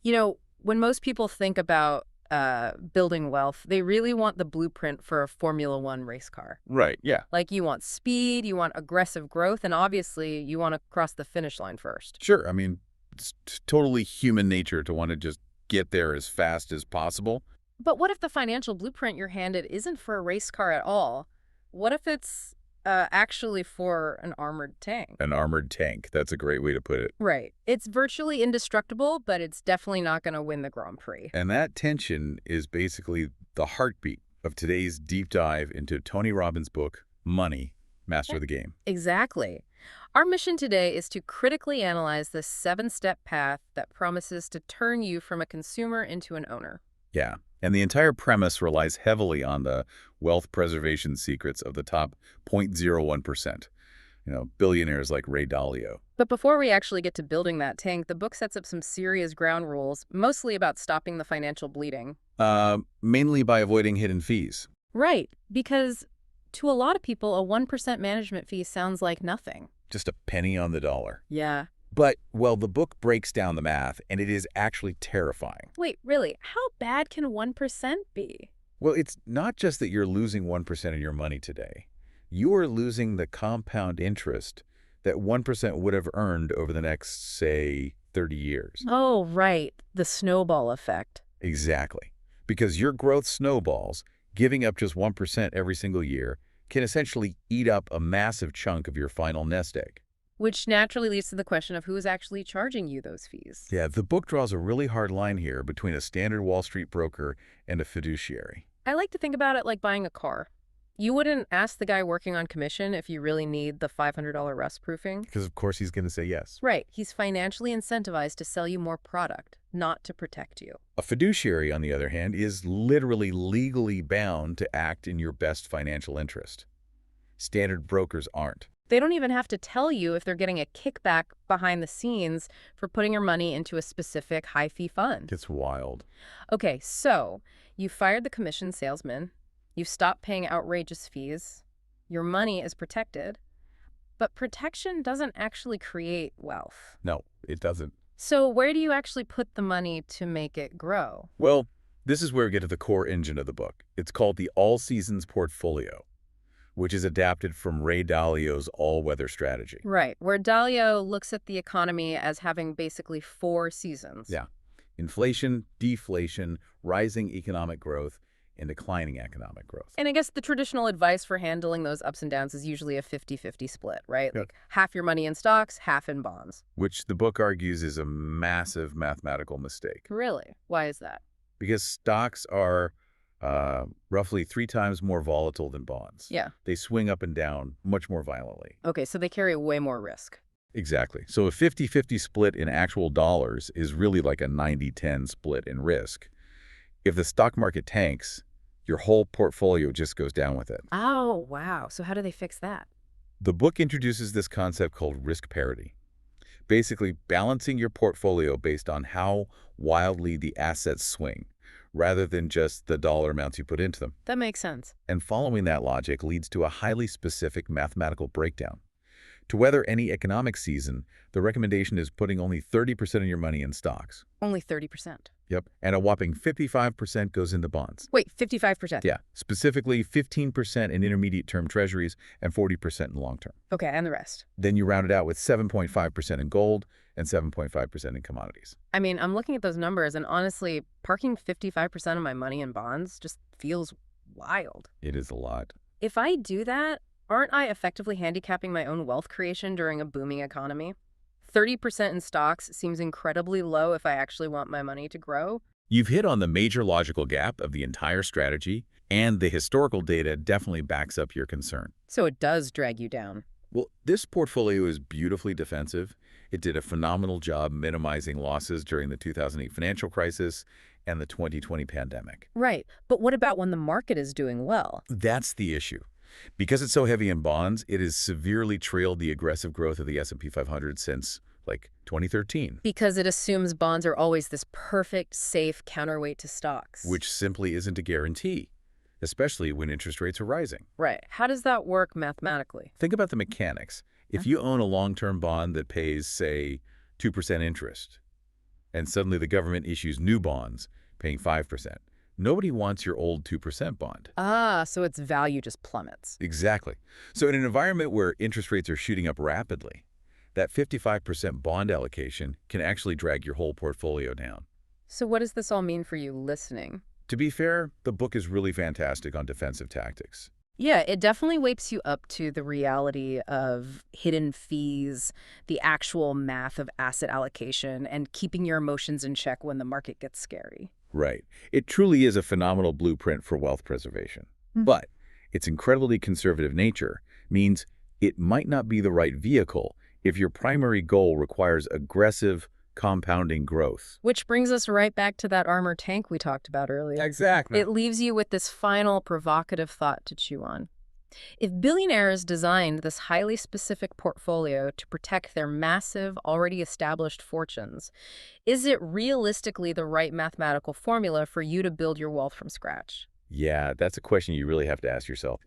When most people think about building wealth, they really want the blueprint for a Formula One race car. Right, yeah. Like you want speed, you want aggressive growth, and obviously you want to cross the finish line first. Sure, I mean, it's totally human nature to want to just get there as fast as possible. But what if the financial blueprint you're handed isn't for a race car at all? What if it's actually for an armored tank? An armored tank, that's a great way to put it. Right. It's virtually indestructible, but it's definitely not going to win the Grand Prix. And that tension is basically the heartbeat of today's deep dive into Tony Robbins' book, Money, Master the Game. Exactly. Our mission today is to critically analyze this 7-step path that promises to turn you from a consumer into an owner. Yeah, and the entire premise relies heavily on the wealth preservation secrets of the top 0.01%. Billionaires like Ray Dalio. But before we actually get to building that tank, the book sets up some serious ground rules, mostly about stopping the financial bleeding. Mainly by avoiding hidden fees. Right, because to a lot of people, a 1% management fee sounds like nothing. Just a penny on the dollar. Yeah. But, well, the book breaks down the math, and it is actually terrifying. Wait, really? How bad can 1% be? Well, it's not just that you're losing 1% of your money today. You are losing the compound interest that 1% would have earned over the next, say, 30 years. Oh, right. The snowball effect. Exactly. Because your growth snowballs, giving up just 1% every single year, can essentially eat up a massive chunk of your final nest egg. Which naturally leads to the question of who is actually charging you those fees. Yeah, the book draws a really hard line here between a standard Wall Street broker and a fiduciary. I like to think about it like buying a car. You wouldn't ask the guy working on commission if you really need the $500 rust proofing. Because, of course, he's going to say yes. Right. He's financially incentivized to sell you more product, not to protect you. A fiduciary, on the other hand, is literally legally bound to act in your best financial interest. Standard brokers aren't. They don't even have to tell you if they're getting a kickback behind the scenes for putting your money into a specific high-fee fund. It's wild. Okay, so you fired the commission salesman. You've stopped paying outrageous fees. Your money is protected. But protection doesn't actually create wealth. No, it doesn't. So where do you actually put the money to make it grow? Well, this is where we get to the core engine of the book. It's called the All Seasons Portfolio, which is adapted from Ray Dalio's all-weather strategy. Right, where Dalio looks at the economy as having basically 4 seasons. Yeah. Inflation, deflation, rising economic growth, and declining economic growth. And I guess the traditional advice for handling those ups and downs is usually a 50-50 split, right? Yeah. Like half your money in stocks, half in bonds. Which the book argues is a massive mathematical mistake. Really? Why is that? Because stocks are roughly 3 times more volatile than bonds. Yeah. They swing up and down much more violently. Okay, so they carry way more risk. Exactly. So a 50-50 split in actual dollars is really like a 90-10 split in risk. If the stock market tanks, your whole portfolio just goes down with it. Oh, wow. So how do they fix that? The book introduces this concept called risk parity. Basically, balancing your portfolio based on how wildly the assets swing, rather than just the dollar amounts you put into them. That makes sense. And following that logic leads to a highly specific mathematical breakdown. To weather any economic season, the recommendation is putting only 30% of your money in stocks. Only 30%. Yep. And a whopping 55% goes into bonds. Wait, 55%? Yeah. Specifically, 15% in intermediate-term treasuries and 40% in long-term. Okay, and the rest? Then you round it out with 7.5% in gold and 7.5% in commodities. I mean, I'm looking at those numbers, and honestly, parking 55% of my money in bonds just feels wild. It is a lot. If I do that, aren't I effectively handicapping my own wealth creation during a booming economy? 30% in stocks seems incredibly low if I actually want my money to grow. You've hit on the major logical gap of the entire strategy, and the historical data definitely backs up your concern. So it does drag you down. Well, this portfolio is beautifully defensive. It did a phenomenal job minimizing losses during the 2008 financial crisis and the 2020 pandemic. Right, but what about when the market is doing well? That's the issue. Because it's so heavy in bonds, it has severely trailed the aggressive growth of the S&P 500 since, 2013. Because it assumes bonds are always this perfect, safe counterweight to stocks. Which simply isn't a guarantee, especially when interest rates are rising. Right. How does that work mathematically? Think about the mechanics. If you own a long-term bond that pays, say, 2% interest, and suddenly the government issues new bonds, paying 5%. Nobody wants your old 2% bond. Ah, so its value just plummets. Exactly. So in an environment where interest rates are shooting up rapidly, that 55% bond allocation can actually drag your whole portfolio down. So what does this all mean for you listening? To be fair, the book is really fantastic on defensive tactics. Yeah, it definitely wakes you up to the reality of hidden fees, the actual math of asset allocation, and keeping your emotions in check when the market gets scary. Right. It truly is a phenomenal blueprint for wealth preservation. But its incredibly conservative nature means it might not be the right vehicle if your primary goal requires aggressive, compounding growth. Which brings us right back to that armor tank we talked about earlier. Exactly. It leaves you with this final provocative thought to chew on. If billionaires designed this highly specific portfolio to protect their massive, already established fortunes, is it realistically the right mathematical formula for you to build your wealth from scratch? Yeah, that's a question you really have to ask yourself.